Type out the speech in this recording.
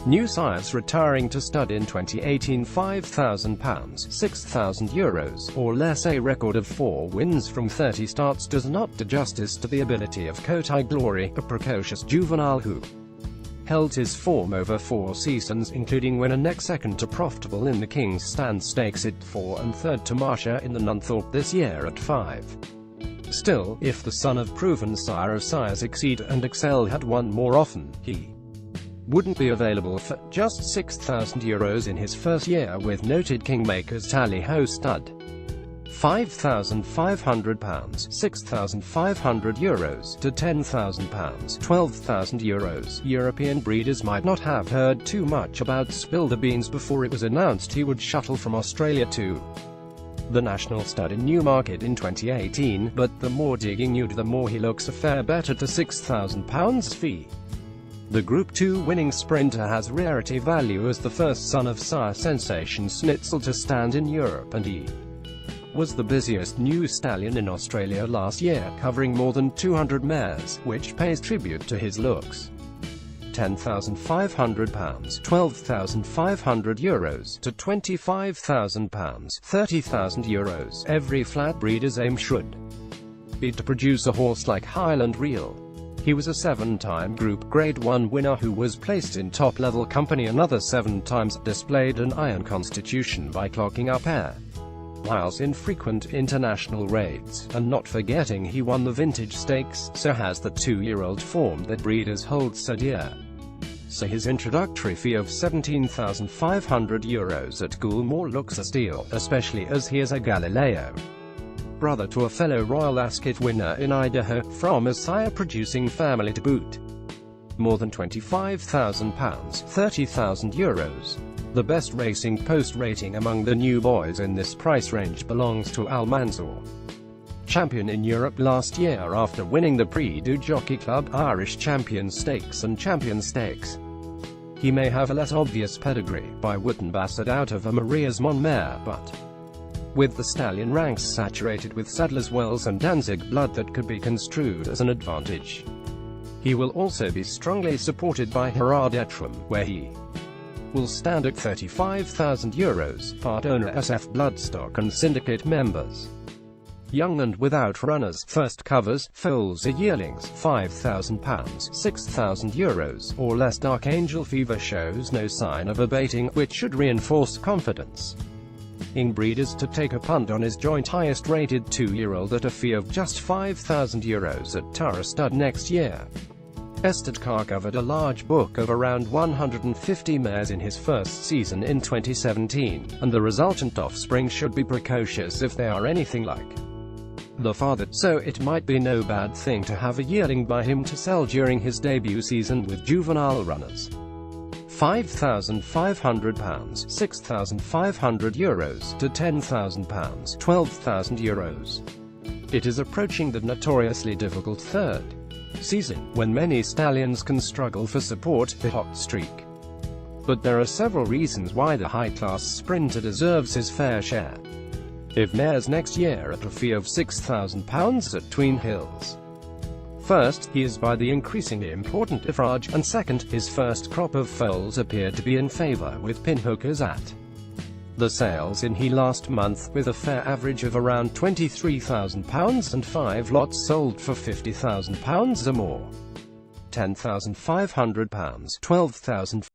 New sires retiring to stud in 2018: £5,000, €6,000 or less. A record of 4 wins from 30 starts does not do justice to the ability of Kotai Glory, a precocious juvenile who held his form over 4 seasons, including winner next second to Profitable in the King's Stand Stakes at 4 and third to Marsha in the Nunthorpe this year at 5. Still, if the son of proven sire of sires Exceed and Excel had won more often, he wouldn't be available for just €6,000 in his first year with noted kingmakers Tally Ho stud. £5,500, €6,500 to £10,000, €12,000. European breeders might not have heard too much about Spilderbeans before it was announced he would shuttle from Australia to the national stud in Newmarket in 2018, but the more digging you do, the more he looks a fair bet at a £6,000 fee. The Group 2 winning sprinter has rarity value as the first son of sire sensation Snitzel to stand in Europe, and he was the busiest new stallion in Australia last year, covering more than 200 mares, which pays tribute to his looks. £10,500, €12,500 to £25,000, €30,000. Every flat breeder's aim should be to produce a horse like Highland Real. He was a 7-time Group Grade 1 winner who was placed in top-level company another 7 times, displayed an iron constitution by clocking up air whilst in frequent international raids, and not forgetting he won the Vintage Stakes, so has the 2-year-old form that breeders hold so dear. So his introductory fee of €17,500 at Coolmore looks a steal, especially as he is a Galileo brother to a fellow Royal Ascot winner in Idaho, from a sire-producing family to boot. More than £25,000, €30,000. The best Racing Post rating among the new boys in this price range belongs to Al Mansour, champion in Europe last year after winning the Prix du Jockey Club, Irish Champion Stakes and Champion Stakes. He may have a less obvious pedigree, by Wootton Bassett out of a Maria's Mon mare, but with the stallion ranks saturated with Sadler's Wells and Danzig blood, that could be construed as an advantage. He will also be strongly supported by Gerard Etram, where he will stand at €35,000, part owner SF Bloodstock and syndicate members. Young and without runners, first covers, foals are yearlings, £5,000, €6,000 or less. Dark Angel Fever shows no sign of abating, which should reinforce confidence in breeders to take a punt on his joint highest-rated 2-year-old at a fee of just €5,000 at Tara Stud next year. Estadcar covered a large book of around 150 mares in his first season in 2017, and the resultant offspring should be precocious if they are anything like the father, so it might be no bad thing to have a yearling by him to sell during his debut season with juvenile runners. £5,500, €6,500 to £10,000, €12,000. It is approaching the notoriously difficult third season, when many stallions can struggle for support, the hot streak. But there are several reasons why the high-class sprinter deserves his fair share. If mares next year at a fee of £6,000 at Tween Hills. First, he is by the increasingly important Ifrage, and second, his first crop of foals appeared to be in favour with pinhookers at the sales in he last month, with a fair average of around £23,000 and 5 lots sold for £50,000 or more. £10,500, €12,000